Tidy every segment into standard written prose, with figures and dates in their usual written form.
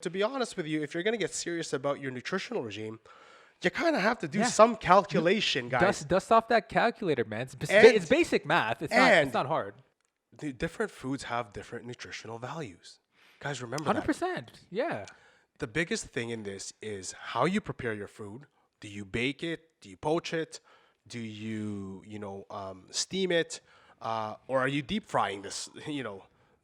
To be honest with you, if you're going to get serious about your nutritional regime, you kind of have to do some calculation, guys. Dust off that calculator, man. And- It's basic math. It's not hard. The different foods have different nutritional values. Guys, remember 100%. Yeah. the biggest thing in this is how you prepare your food. Do you bake it? Do you poach it? Do you, steam it? Or are you deep frying this,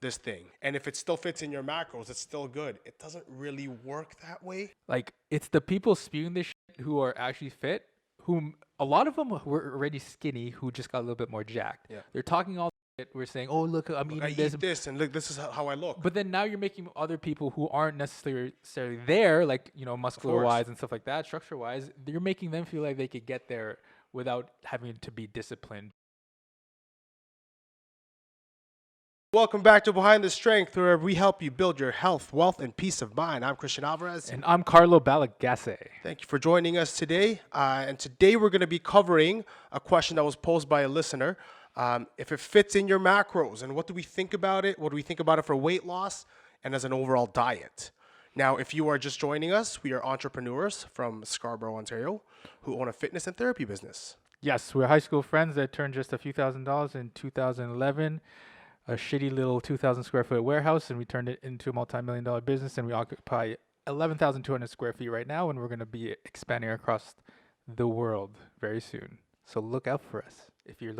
this thing? And if it still fits in your macros, it's still good. It doesn't really work that way. Like, it's the people spewing this shit who are actually fit, whom a lot of them were already skinny, who just got a little bit more jacked. Yeah. They're talking all shit. We're saying, oh, look, I'm I eating this. eat this, and look, this is how I look. But then now you're making other people who aren't necessarily there, like, muscular-wise and stuff like that, structure-wise, you're making them feel like they could get there without having to be disciplined. Welcome back to Behind the Strength, where we help you build your health, wealth, and peace of mind. I'm Christian Alvarez. And I'm Carlo Balagase. Thank you for joining us today. And today we're going to be covering a question that was posed by a listener. If it fits in your macros, and what do we think about it? What do we think about it for weight loss and as an overall diet? Now, if you are just joining us, we are entrepreneurs from Scarborough, Ontario, who own a fitness and therapy business. Yes, we're high school friends that turned just a few $1,000s in 2011. A shitty little 2,000 square foot warehouse, and we turned it into a multi-million-dollar business, and we occupy 11,200 square feet right now, and we're going to be expanding across the world very soon. So look out for us. If you're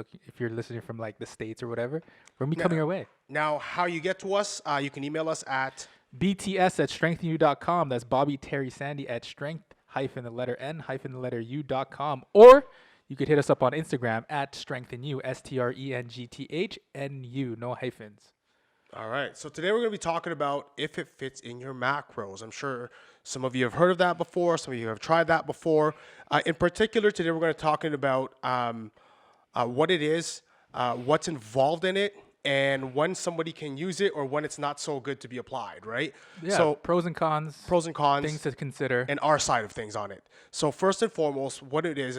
listening from like the States or whatever, we're going to be coming your way. Now, how you get to us, you can email us at bts@strengthnu.com. That's Bobby Terry Sandy at strength-n-u.com. Or you could hit us up on Instagram at strengthnu, strengthnu, no hyphens. All right. So today we're going to be talking about if it fits in your macros. I'm sure some of you have heard of that before. Some of you have tried that before. In particular, today we're going to be talking about what it is, what's involved in it, and when somebody can use it or when it's not so good to be applied, right? Yeah, so pros and cons, things to consider, and our side of things on it. So first and foremost, what it is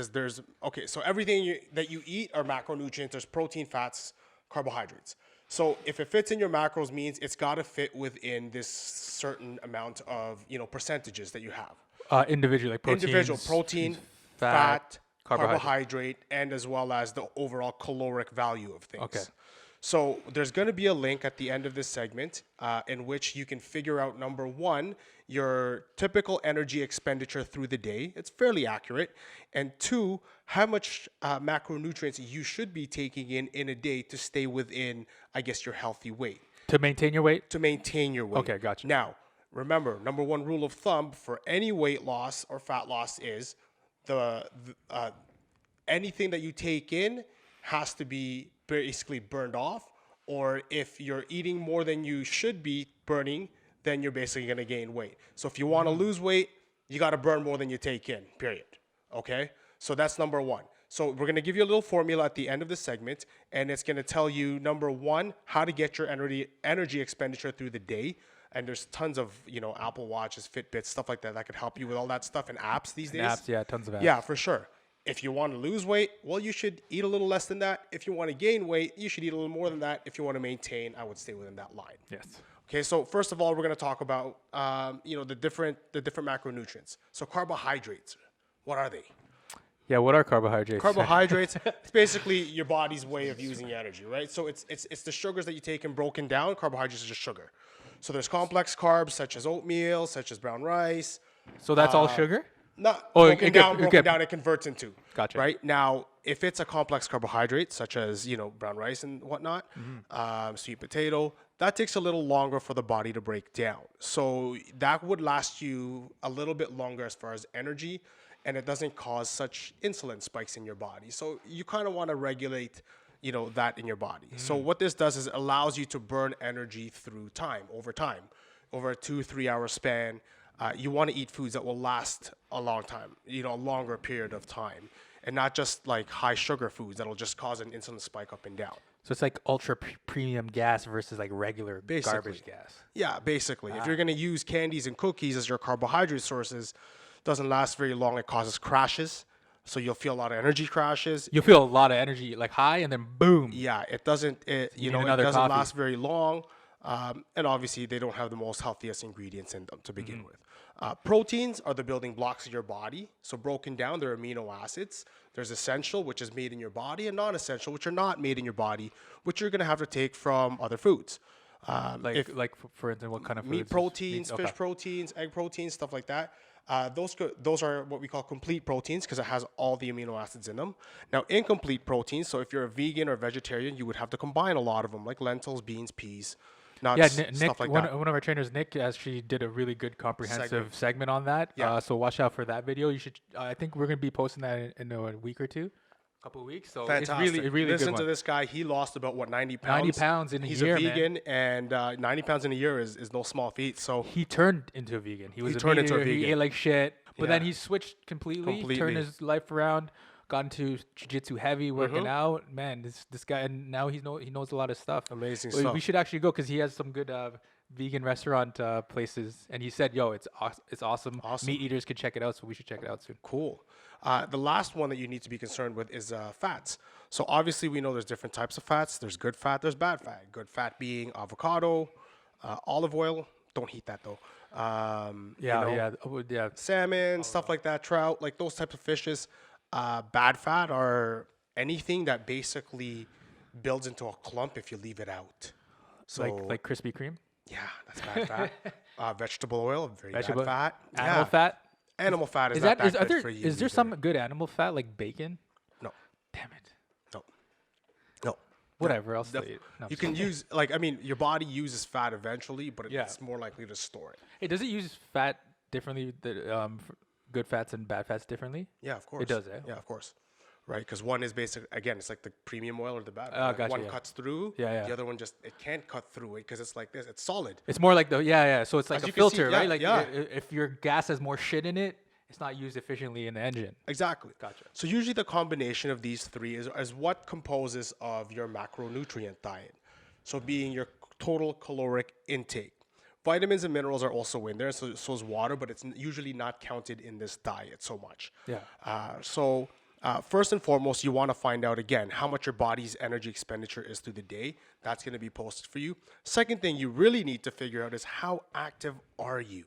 so everything that you eat are macronutrients. There's protein, fats, carbohydrates. So if it fits in your macros means it's got to fit within this certain amount of, percentages that you have. Individually, like proteins, individual protein, fat, carbohydrate, and as well as the overall caloric value of things. Okay. So there's going to be a link at the end of this segment in which you can figure out, number one, your typical energy expenditure through the day. It's fairly accurate. And two, how much macronutrients you should be taking in a day to stay within, I guess, your healthy weight. To maintain your weight? To maintain your weight. Okay, gotcha. Now, remember, number one rule of thumb for any weight loss or fat loss is anything that you take in has to be basically burned off, or if you're eating more than you should be burning, then you're basically going to gain weight. So if you want to lose weight, you got to burn more than you take in, period. Okay? So that's number one. So we're going to give you a little formula at the end of the segment, and it's going to tell you, number one, how to get your energy expenditure through the day. And there's tons of, Apple Watches, Fitbits, stuff like that could help you with all that stuff, and apps these days. Apps, yeah, tons of apps. Yeah, for sure. If you want to lose weight, well, you should eat a little less than that. If you want to gain weight, you should eat a little more than that. If you want to maintain, I would stay within that line. Yes. Okay, so first of all, we're going to talk about, the different macronutrients. So carbohydrates, what are they? Yeah, what are carbohydrates? Carbohydrates, it's basically your body's way of using energy, right? So it's the sugars that you take and broken down. Carbohydrates are just sugar. So there's complex carbs such as oatmeal, such as brown rice. So that's all sugar? Not broken down, it converts into. Gotcha. Right? Now, if it's a complex carbohydrate, such as, brown rice and whatnot, sweet potato, that takes a little longer for the body to break down. So that would last you a little bit longer as far as energy, and it doesn't cause such insulin spikes in your body. So you kind of want to regulate, that in your body. So what this does is it allows you to burn energy through time, over a 2-3 hour span. You want to eat foods that will last a long time, a longer period of time, and not just like high sugar foods that'll just cause an insulin spike up and down. So it's like ultra premium gas versus like regular garbage gas. Yeah, basically. If you're going to use candies and cookies as your carbohydrate sources, doesn't last very long. It causes crashes. So you'll feel a lot of energy crashes. You'll feel a lot of energy like high and then boom. Yeah, it doesn't last very long. And obviously, they don't have the most healthiest ingredients in them to begin with. Proteins are the building blocks of your body. So broken down, they're amino acids. There's essential, which is made in your body, and non-essential, which are not made in your body, which you're going to have to take from other foods. For instance, what kind of Meat foods? proteins, Okay. fish proteins, egg proteins, stuff like that. Those are what we call complete proteins because it has all the amino acids in them. Now, incomplete proteins, so if you're a vegan or vegetarian, you would have to combine a lot of them, like lentils, beans, peas, nuts, Nick, stuff like one that. of our trainers, Nick, actually did a really good comprehensive segment on that. Yeah. So watch out for that video. You should. I think we're gonna be posting that in a week or two, couple of weeks. So Fantastic. it's really Listen good to one. this guy. He lost about 90 pounds. 90 pounds in a He's year, a man. vegan, and 90 pounds in a year is no small feat. So He turned into a vegan. He was turned into a He vegan. ate like shit, but then Yeah. he switched completely, Completely. turned his life around, got into jiu-jitsu heavy, working out. Man, this guy, and now he knows a lot of stuff. Amazing We stuff. should actually go because he has some good vegan restaurant places, and he said, "Yo, it's awesome. Awesome. Meat eaters could check it out, so we should check it out soon." Cool. The last one that you need to be concerned with is fats. So obviously we know there's different types of fats. There's good fat, there's bad fat. Good fat being avocado, olive oil. Don't heat that though. Salmon, stuff like that, trout, like those types of fishes. Bad fat are anything that basically builds into a clump if you leave it out. So like Krispy Kreme, yeah, that's bad fat. Vegetable oil, very vegetable bad fat. animal Yeah. fat. Animal fat is Is not that that is good for you. is there either. some good animal fat like bacon? No, Damn it. no, no. Whatever. I'll say it. No, You can use your body uses fat eventually, but it's more likely to store it. Hey, does it use fat differently? Good fats and bad fats differently? Yeah, of course. does, eh? Yeah, of course. Right, because one is basic. Again, it's like the premium oil or the bad. Oh, oil. gotcha, One yeah. cuts through. Yeah. The other one it can't cut through it because it's like this. It's solid. It's more like So it's like As a you can see, filter, yeah, right? Like yeah. if your gas has more shit in it, it's not used efficiently in the engine. Exactly. Gotcha. So usually the combination of these three is what composes of your macronutrient diet. So being your total caloric intake. Vitamins and minerals are also in there, so is water, but it's usually not counted in this diet so much. Yeah. First and foremost, you want to find out again how much your body's energy expenditure is through the day. That's going to be posted for you. Second thing you really need to figure out is how active are you?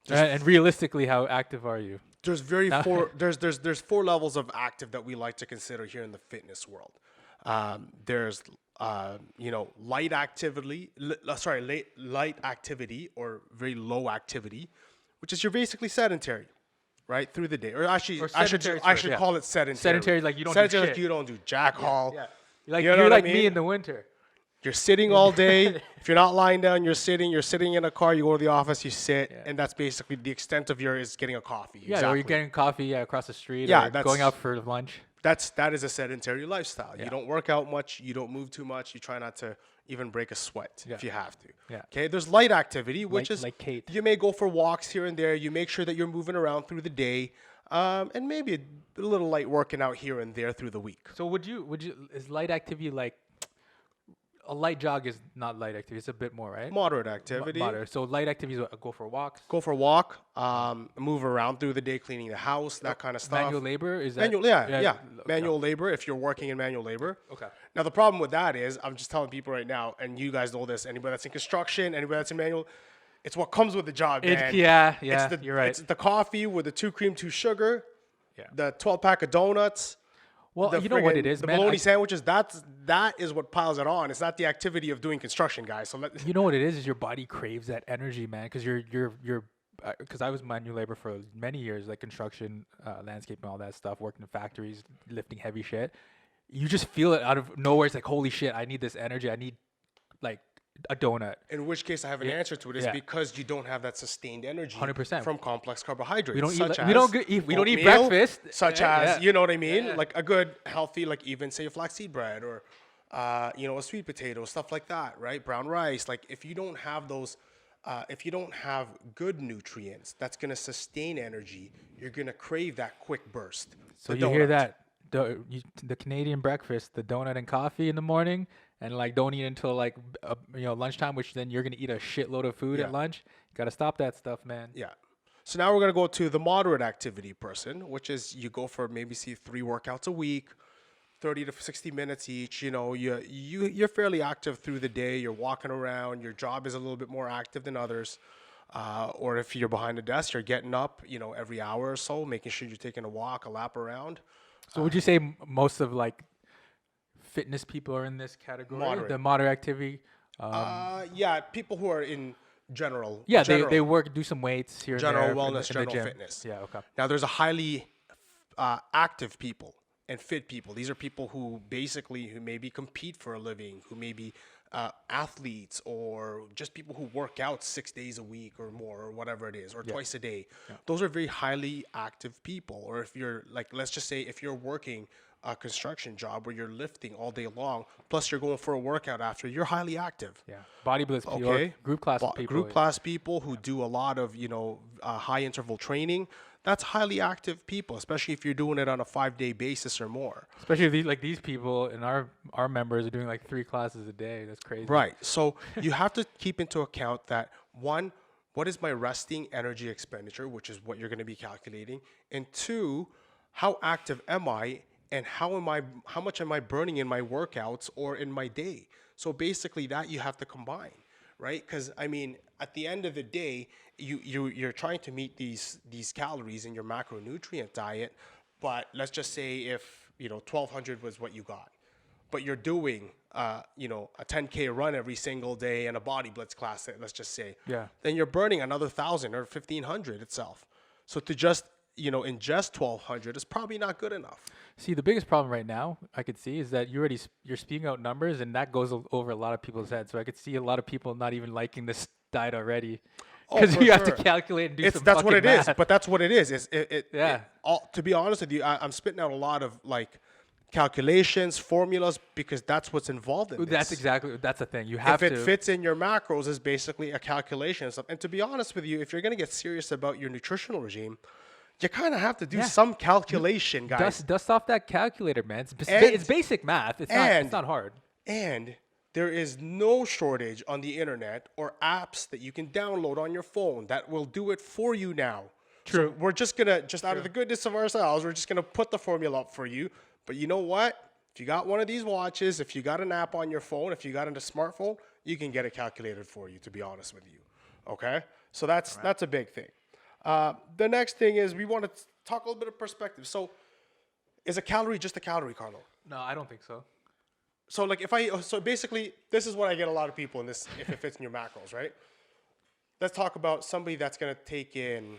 And realistically, how active are you? There's there's four levels of active that we like to consider here in the fitness world. There's light activity, light activity or very low activity, which is you're basically sedentary, right, through the day. Or actually, I should call it sedentary. Sedentary, like you don't do sedentary, like shit. you don't do jack haul. Yeah. You know You're what I like me mean? in the winter. You're sitting all day. If you're not lying down, you're sitting. You're sitting in a car. You go to the office. You sit, and that's basically the extent of is getting a coffee. Yeah, or you're getting coffee across the street. Yeah, or that's- going out for lunch. That is a sedentary lifestyle. You don't work out much. You don't move too much. You try not to even break a sweat if you have to. Yeah. Okay. There's light activity, which is like Kate. You may go for walks here and there. You make sure that you're moving around through the day, and maybe a little light working out here and there through the week. So would you is light activity like a light jog is not light activity? It's a bit more, right? Moderate activity. Moderate. So light activities go for walks. Go for a walk. Move around through the day, cleaning the house, that kind of stuff. Manual labor is that Manual, yeah. okay. Manual labor if you're working in manual labor. Okay. Now the problem with that is, I'm just telling people right now, and you guys know this. Anybody that's in construction, anybody that's in manual, it's what comes with the job, man. You're right. It's the coffee with the 2 cream, 2 sugar. Yeah. The 12-pack of donuts. Well, the you know what friggin- it is, the man. bologna sandwiches. That is what piles it on. It's not the activity of doing construction, guys. So You know what it is your body craves that energy, man. Because because I was manual labor for many years, like construction, landscaping, all that stuff, working in factories, lifting heavy shit. You just feel it out of nowhere. It's like, holy shit, I need this energy. I need like a donut. in which case, I have an answer to it. It's Yeah. because you don't have that sustained energy 100%. from complex carbohydrates. We don't eat such like- we don't as eat- we don't eat oatmeal, breakfast. Such Yeah, as, yeah. you know what I mean? Yeah. Like a good, healthy, like even say a flaxseed bread or, a sweet potato, stuff like that, right? Brown rice. Like if you don't have those, if you don't have good nutrients that's going to sustain energy, you're going to crave that quick burst. So The you hear donut. that? The Canadian breakfast, the donut and coffee in the morning, and like don't eat until like lunchtime, which then you're gonna eat a shitload of food at Yeah. lunch. Gotta stop that stuff, man. Yeah. So now we're going to go to the moderate activity person, which is you go for maybe 3 workouts a week, 30 to 60 minutes each. You're fairly active through the day. You're walking around. Your job is a little bit more active than others. Or if you're behind a desk, you're getting up, every hour or so, making sure you're taking a walk, a lap around. So would you say most of like fitness people are in this category? Moderate. The moderate activity. Yeah, people who are in general. Yeah, general, they work, do some weights here general and there. wellness, in the general gym. fitness. Yeah, okay. Now, there's a highly active people and fit people. These are people who maybe compete for a living, who may be athletes, or just people who work out 6 days a week or more, or whatever it is, or twice a day. Yeah. Those are very highly active people. Or if you're like, let's just say if you're working a construction job where you're lifting all day long, plus you're going for a workout after, you're highly active. Yeah, bodybuilders, people, Okay. group class people. Group class people who do a lot of, high interval training. That's highly active people, especially if you're doing it on a 5-day basis or more. Especially if these people and our members are doing like 3 classes a day. That's crazy. Right. So you have to keep into account that, one, what is my resting energy expenditure, which is what you're going to be calculating, and 2, how active am I, and how much am I burning in my workouts or in my day? So basically that you have to combine, right? Because at the end of the day, you're trying to meet these calories in your macronutrient diet, but let's just say if 1,200 was what you got, but you're doing a 10K run every single day and a body blitz class, let's just say, then you're burning another 1,000 or 1,500 itself. So to just ingest 1,200 is probably not good enough. See, the biggest problem right now I could see is that you're speaking out numbers, and that goes over a lot of people's heads. So I could see a lot of people not even liking this diet already because you have to calculate and do some that's what it math. is. But that's what it is. To be honest with you, I'm spitting out a lot of like calculations, formulas, because that's what's involved in this. That's the thing. You have if it fits in your macros, is basically a calculation and stuff. And to be honest with you, if you're going to get serious about your nutritional regime, you kind of have to do some calculation, guys. Dust off that calculator, man. It's basic math. It's not hard. And there is no shortage on the internet or apps that you can download on your phone that will do it for you now. True. So we're just going to, out of the goodness of ourselves, we're just going to put the formula up for you. But you know what? If you got one of these watches, if you got an app on your phone, if you got a smartphone, you can get it calculated for you, to be honest with you. Okay? So that's a big thing. The next thing is we want to talk a little bit of perspective. So is a calorie just a calorie, Carlo? No, I don't think so. So so basically this is what I get a lot of people in this, if it fits in your macros, right? Let's talk about somebody that's going to take in,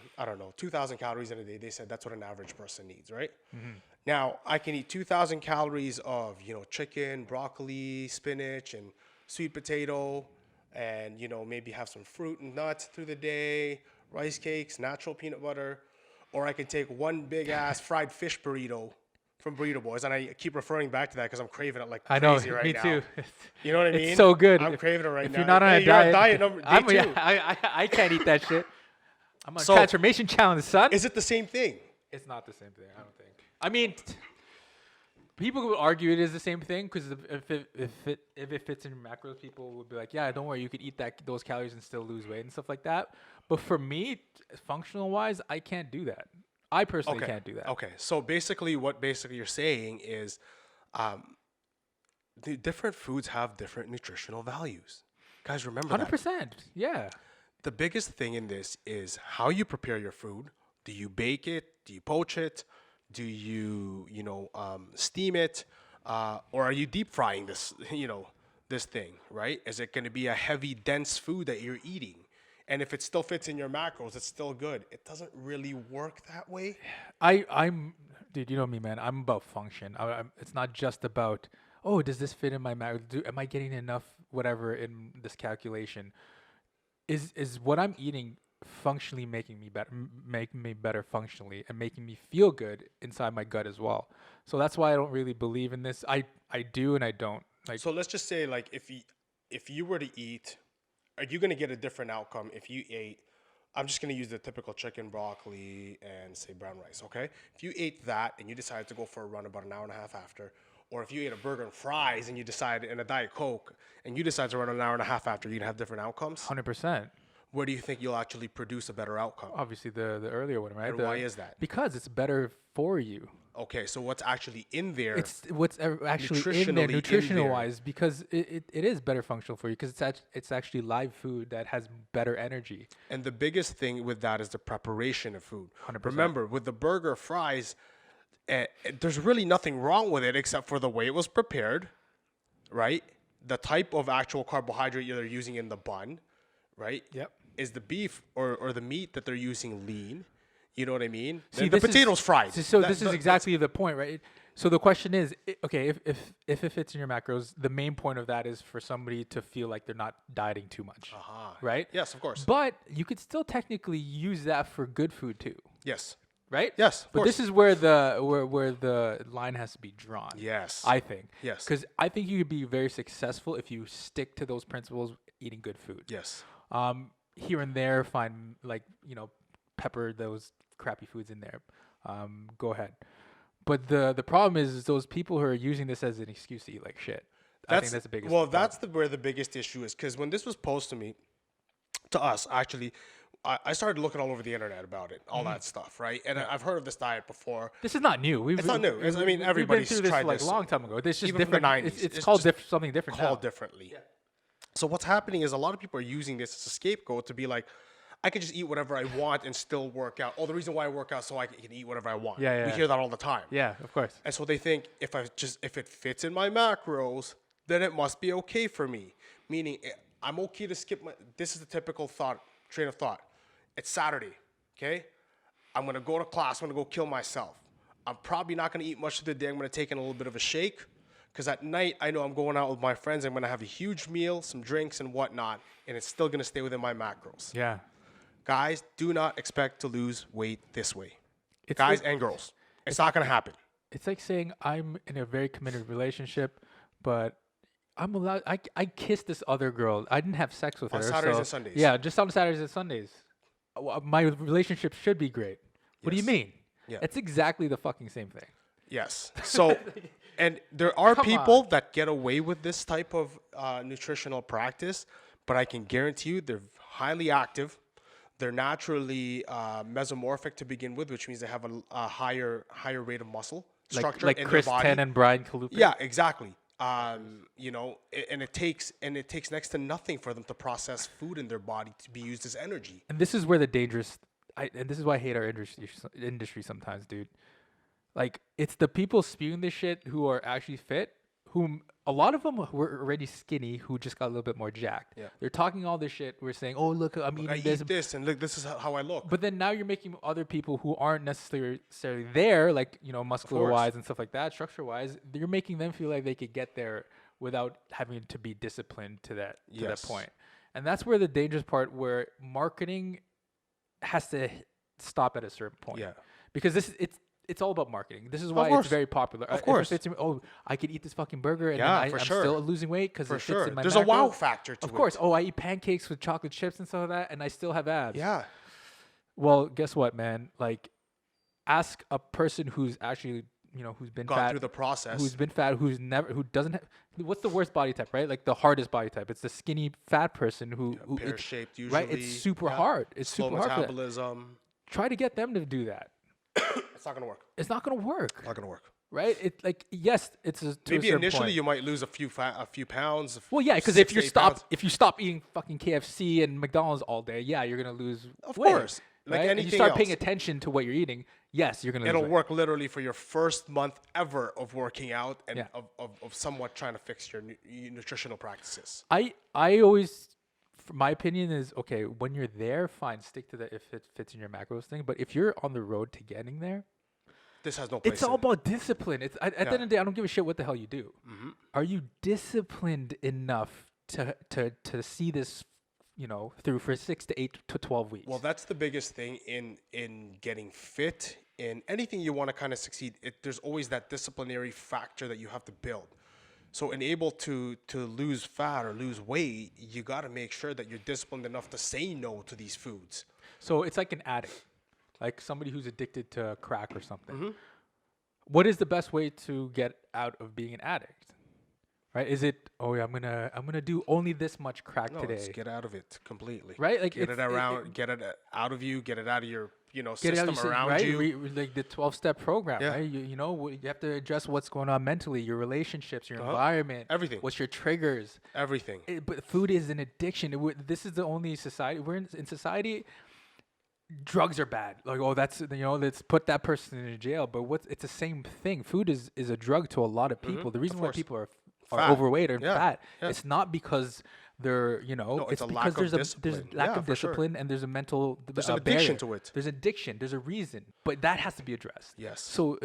2,000 calories in a day. They said that's what an average person needs, right? Mm-hmm. Now I can eat 2,000 calories of, chicken, broccoli, spinach, and sweet potato, and, maybe have some fruit and nuts through the day, rice cakes, natural peanut butter, or I could take one big ass fried fish burrito from Burrito Boys, and I keep referring back to that because I'm craving it like crazy right now. Me too. You know what I mean? It's so good. I'm craving it right now. If you're not on a diet, number day 2. I can't eat that shit. I'm on a transformation challenge, son. Is it the same thing? It's not the same thing. I don't think. People would argue it is the same thing because if it fits in your macros, people would be like, yeah, don't worry, you could eat those calories and still lose weight and stuff like that. But for me, functional wise, I can't do that. I personally can't do that. Okay, so basically what you're saying is the different foods have different nutritional values. Guys, remember 100%, that. Yeah. The biggest thing in this is how you prepare your food. Do you bake it? Do you poach it? Do you, steam it? Or are you deep frying this, this thing, right? Is it going to be a heavy, dense food that you're eating? And if it still fits in your macros, it's still good. It doesn't really work that way. Dude, you know me, man. I'm about function. It's not just about, does this fit in my macros? Am I getting enough whatever in this calculation? Is what I'm eating functionally making me better functionally and making me feel good inside my gut as well? So that's why I don't really believe in this. I do and I don't. So let's just say, like, if you were to eat, are you going to get a different outcome if you ate, I'm just going to use the typical chicken, broccoli, and say brown rice, okay? If you ate that and you decided to go for a run about an hour and a half after, or if you ate a burger and fries and you decide, and a Diet Coke, and you decide to run an hour and a half after, you'd have different outcomes? 100%. Where do you think you'll actually produce a better outcome? Obviously the earlier one, right? And why is that? Because it's better for you. Okay, so what's actually in there? It's what's actually in there, Nutritionally in nutritional there. wise, because it is better functional for you because it's actually live food that has better energy. And the biggest thing with that is the preparation of food. 100%. Remember, with the burger fries, there's really nothing wrong with it except for the way it was prepared, right? The type of actual carbohydrate they're using in the bun, right? Yep. Is the beef or the meat that they're using lean? You know what I mean? See, the this is- potatoes fried. So this is exactly the point, right? So the question is, okay, if it fits in your macros, the main point of that is for somebody to feel like they're not dieting too much, right? Yes, of course. But you could still technically use that for good food too, Yes. right? Yes, of But this is where the line has to be drawn. Yes. I think. Yes. Because I think you could be very successful if you stick to those principles, eating good food. Yes. Here and there, find pepper those crappy foods in there. Go ahead. But the problem is those people who are using this as an excuse to eat like shit. I think that's the biggest. Well, that's where the biggest issue is, because when this was posed to us, actually, I started looking all over the internet about it, all that stuff, right? And I've heard of this diet before. This is not new. It's not new. I mean, everybody's we've been through this tried like this. a long time ago. It's just Even from the different. 90s. It's It's called just something different Called now. differently. So what's happening is a lot of people are using this as a scapegoat to be like, I can just eat whatever I want and still work out. Oh, the reason why I work out is so I can eat whatever I want. Yeah, We hear that all the time. Yeah, of course. And so they think if it fits in my macros, then it must be okay for me. Meaning I'm okay to skip this is the typical train of thought. It's Saturday, okay? I'm gonna go to class, I'm gonna go kill myself. I'm probably not gonna eat much of the day. I'm gonna take in a little bit of a shake. Because at night, I know I'm going out with my friends. I'm gonna have a huge meal, some drinks and whatnot, and it's still gonna stay within my macros. Yeah. Guys, do not expect to lose weight this way. It's Guys like, and girls. It's not gonna happen. it's like saying I'm in a very committed relationship, but I'm allowed. I kissed this other girl. I didn't have sex with her. On Saturdays so- and Sundays. Yeah, just on Saturdays and Sundays. My relationship should be great. What do you Yes. mean? Yeah. It's exactly the fucking same thing. Yes. So, and there are Come people that get away with this type of nutritional practice, but I can guarantee you they're highly active. They're naturally mesomorphic to begin with, which means they have a higher rate of muscle structure Like in Chris their body. Ten and Brian Kalupa. Yeah, exactly. And it takes next to nothing for them to process food in their body to be used as energy. And this is where the dangerous. And this is why I hate our industry sometimes, dude. Like, it's the people spewing this shit who are actually fit, whom a lot of them were already skinny, who just got a little bit more jacked. Yeah. They're talking all this shit. We're saying, oh, look, I'm I eating this. eat this, and look, this is how I look. But then now you're making other people who aren't necessarily there, like, muscular wise and stuff like that, structure wise, you're making them feel like they could get there without having to be disciplined to that point. And that's where the dangerous part, where marketing has to stop at a certain point. Yeah. Because it's all about marketing. This is why course. it's very popular. Of course. If it fits me, oh, I could eat this fucking burger and Yeah, then for I'm sure. still losing weight because For it fits sure. in my There's a macro. wow factor to it. Of course. Oh, I eat pancakes with chocolate chips and stuff like that, and I still have abs. Yeah. Well, guess what, man? Like, ask a person who's actually, who's been Gone fat, through the process. who's been fat, who doesn't have. What's the worst body type, right? Like the hardest body type. It's the skinny fat person who pear-shaped usually. right. It's super yeah. hard. It's Slow super hard. For that. metabolism. Try to get them to do that. It's not gonna work. It's not gonna work, Not gonna work. right? It like yes, it's to Maybe a certain initially point. you might lose a few pounds. Well, yeah, because 6 to 8 pounds. if you stop eating fucking KFC and McDonald's all day, yeah, you're gonna lose Of weight, course. Like right? And you anything start paying else. attention to what you're eating, yes, you're gonna It'll lose weight. work literally for your first month ever of working out and Yeah. of somewhat trying to fix your nutritional practices. I always, my opinion is, okay, when you're there, fine, stick to that if it fits in your macros thing. But if you're on the road to getting there, This has no place. it's all about discipline. It's at the end of the day, I don't give a shit what the hell you do. Mm-hmm. Are you disciplined enough to see this, through for 6 to 8 to 12 weeks? Well, that's the biggest thing in getting fit. In anything you want to kind of succeed, there's always that disciplinary factor that you have to build. So, in able to lose fat or lose weight, you got to make sure that you're disciplined enough to say no to these foods. So it's like an addict, like somebody who's addicted to crack or something. Mm-hmm. What is the best way to get out of being an addict? right? Is it, oh yeah, I'm gonna do only this much crack No, it's today, get out of it completely. right? Like Get it around, get it out of you, get it out of your, get it out of system your around right? you. Like the 12-step program, Yeah. right? You have to address what's going on mentally, your relationships, your Uh-huh. environment, Everything. what's your triggers. Everything. But food is an addiction. This is the only society we're in society. Drugs are bad. Like, oh, let's put that person in jail. But it's the same thing. Food is a drug to a lot of people. The reason why course. people are Fat. overweight or Yeah, fat, yeah. it's not because they're No, it's a because lack of there's discipline. lack Yeah, of for sure. discipline and there's a mental There's an addiction barrier. to it. There's addiction. There's a reason, but that has to be addressed. Yes. So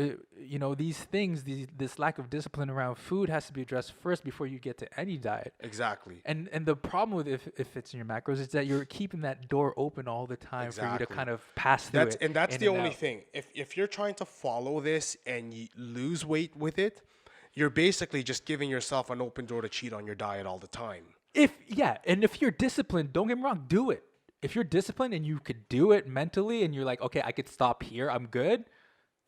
these things, this lack of discipline around food has to be addressed first before you get to any diet. Exactly. And the problem with if it's in your macros is that you're keeping that door open all the time for you to Exactly. kind of pass through it. That's in the and only out. thing. If you're trying to follow this and you lose weight with it, you're basically just giving yourself an open door to cheat on your diet all the time. And if you're disciplined, don't get me wrong, do it. If you're disciplined and you could do it mentally and you're like, okay, I could stop here, I'm good,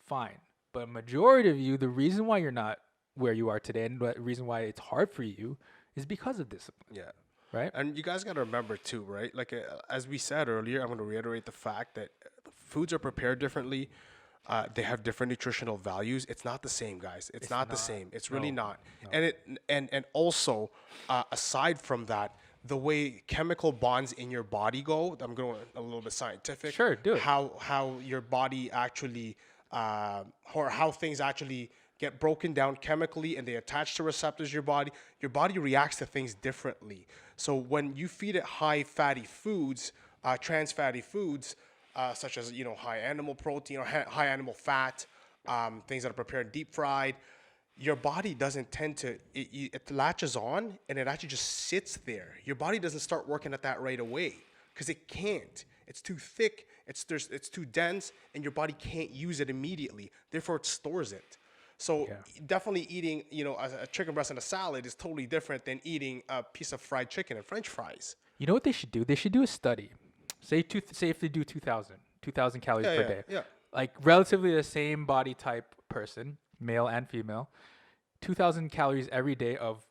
fine. But a majority of you, the reason why you're not where you are today and the reason why it's hard for you is because of discipline. Yeah. Right? And you guys got to remember too, right? Like as we said earlier, I'm going to reiterate the fact that foods are prepared differently. They have different nutritional values. It's not the same, guys. It's not the same. It's really not. No. And also, aside from that, the way chemical bonds in your body go. I'm going a little bit scientific. Sure, do it. How your body actually, or how things actually get broken down chemically and they attach to receptors in your body reacts to things differently. So when you feed it high fatty foods, trans fatty foods, such as high animal protein or high animal fat, things that are prepared deep fried, your body doesn't tend to it latches on and it actually just sits there. Your body doesn't start working at that right away because it can't. It's too thick. It's too dense, and your body can't use it immediately. Therefore, it stores it. So definitely eating a chicken breast and a salad is totally different than eating a piece of fried chicken and French fries. You know what they should do? They should do a study. Say if they do 2,000 calories per day. Yeah. Like relatively the same body type person, male and female, 2,000 calories every day of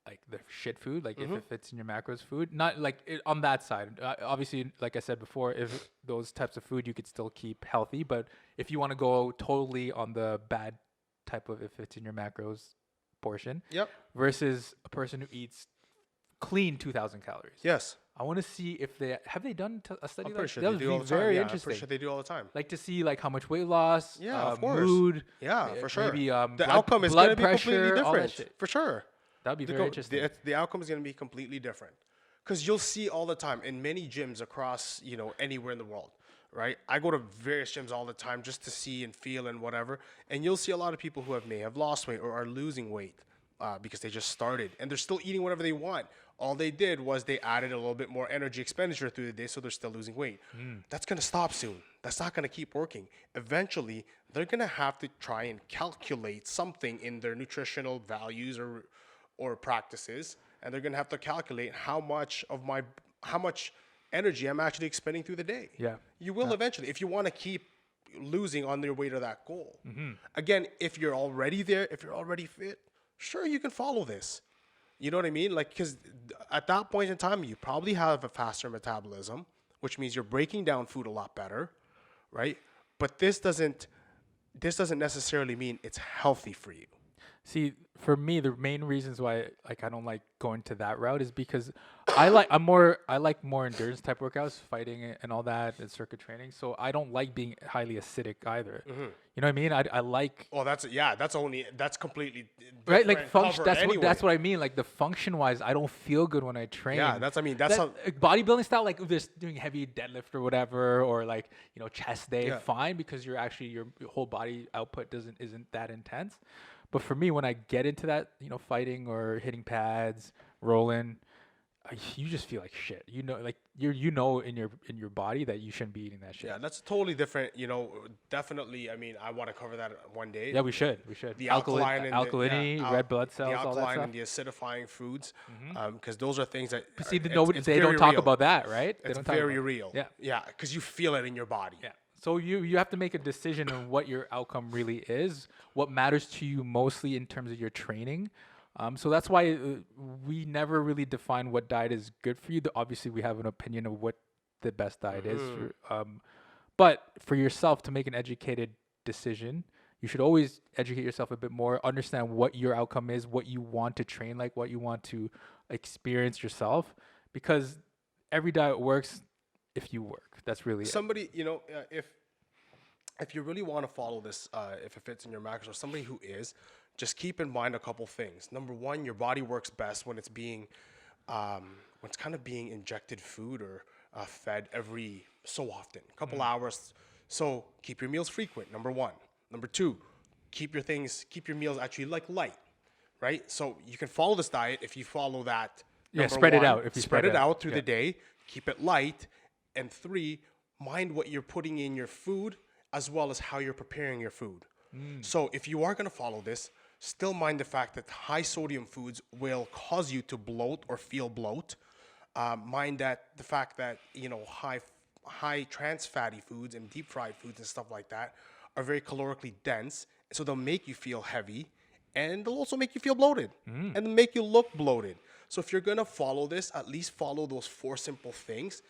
like the shit food, like if it fits in your macros food, not like on that side. Obviously, like I said before, if those types of food you could still keep healthy, but if you want to go totally on the bad type of if it's in your macros portion, versus a person who eats clean 2,000 calories. Yes. I want to see if they a study I'm like pretty that. sure That they would do be all the time. very Yeah, interesting. I'm pretty sure they do all the time. Like to see like how much weight loss, Of course. mood, Yeah, for sure. maybe The outcome is going to be pressure, completely all that different. shit. For sure. That'd be very interesting. The outcome is going to be completely different. Because you'll see all the time in many gyms across, anywhere in the world, right? I go to various gyms all the time just to see and feel and whatever. And you'll see a lot of people who may have lost weight or are losing weight because they just started. And they're still eating whatever they want. All they did was they added a little bit more energy expenditure through the day, so they're still losing weight. That's going to stop soon. That's not going to keep working. Eventually, they're going to have to try and calculate something in their nutritional values or practices, and they're going to have to calculate how much energy I'm actually expending through the day. Yeah. You will eventually, if you want to keep losing on your way to that goal. Again, if you're already there, if you're already fit, sure, you can follow this. You know what I mean? Like, because at that point in time, you probably have a faster metabolism, which means you're breaking down food a lot better, right? But this doesn't necessarily mean it's healthy for you. See, for me, the main reasons why I don't like going to that route is because I like more endurance type workouts, fighting and all that, and circuit training. So I don't like being highly acidic either. You know what I mean? I like. Oh, that's completely Right, like function. function. That's what I mean. Like the function wise, I don't feel good when I train. Yeah, bodybuilding style. Like if they're doing heavy deadlift or whatever, or like chest day, fine, because your whole body output isn't that intense. But for me, when I get into that, fighting or hitting pads, rolling, you just feel like shit. Like in your body that you shouldn't be eating that shit. Yeah, that's totally different. Definitely. I mean, I want to cover that one day. Yeah, we should. The alkalinity, red blood cells, the all that alkaline stuff. and the acidifying foods, because those are things that. See, they don't talk about that, right? It's very real. Yeah, yeah, because you feel it in your body. Yeah. So you have to make a decision on what your outcome really is, what matters to you mostly in terms of your training, So that's why we never really define what diet is good for you. Obviously, we have an opinion of what the best diet is. But for yourself to make an educated decision, you should always educate yourself a bit more, understand what your outcome is, what you want to train like, what you want to experience yourself, because every diet works if you work. That's really somebody, if you really want to follow this, if it fits in your macros, or somebody who is, just keep in mind a couple things. Number one, your body works best when it's being, kind of being injected food or fed every so often, a couple hours. So keep your meals frequent. Number one. Number two, keep your meals actually like light, right? So you can follow this diet if you follow that. Yeah, spread it out. If you spread it out through the day, keep it light. And three, mind what you're putting in your food as well as how you're preparing your food. So if you are going to follow this, still mind the fact that high sodium foods will cause you to bloat or feel bloat. Mind that the fact that, high trans fatty foods and deep fried foods and stuff like that are very calorically dense, so they'll make you feel heavy, and they'll also make you feel bloated, and make you look bloated. So if you're gonna follow this, at least follow those 4 simple things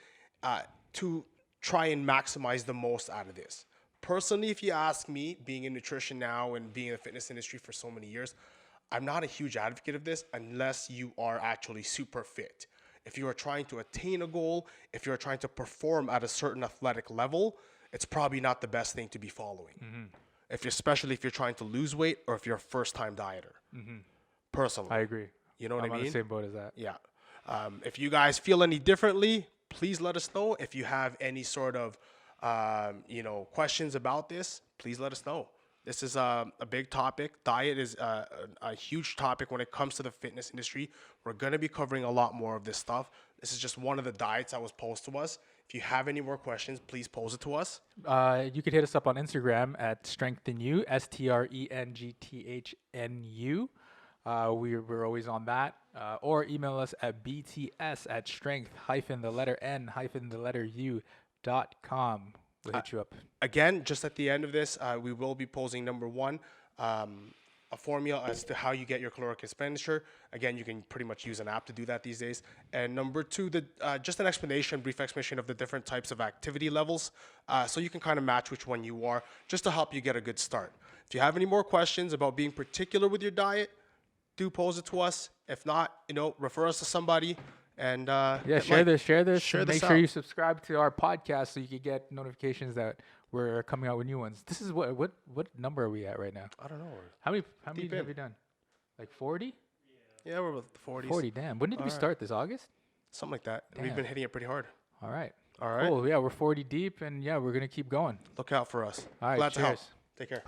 to try and maximize the most out of this. Personally, if you ask me, being in nutrition now and being in the fitness industry for so many years, I'm not a huge advocate of this unless you are actually super fit. If you are trying to attain a goal, if you're trying to perform at a certain athletic level, it's probably not the best thing to be following. Especially if you're trying to lose weight or if you're a first-time dieter. Personally. I agree. You know what I mean? I'm on the same boat as that. Yeah. If you guys feel any differently, please let us know. If you have any sort of, questions about this, please let us know. This is a big topic. Diet is a huge topic when it comes to the fitness industry. We're going to be covering a lot more of this stuff. This is just one of the diets that was posed to us. If you have any more questions, please pose it to us. You could hit us up on Instagram at strengthnu, strengththnu. We're always on that. Or email us at bts@strength-n-u.com. We'll hit you up. Again, just at the end of this, we will be posing number one, a formula as to how you get your caloric expenditure. Again, you can pretty much use an app to do that these days. And number two, just an brief explanation of the different types of activity levels, so you can kind of match which one you are, just to help you get a good start. If you have any more questions about being particular with your diet, do pose it to us. If not, refer us to somebody. And share this. Make sure you subscribe to our podcast so you can get notifications that we're coming out with new ones. This is what number are we at right now? I don't know. How many have we done? Like 40? Yeah, we're about the 40s. 40, damn. When did we start this? August? Something like that. Damn. We've been hitting it pretty hard. All right. Cool. Yeah, we're 40 deep, and we're going to keep going. Look out for us. All right, Glad cheers. to help. Take care.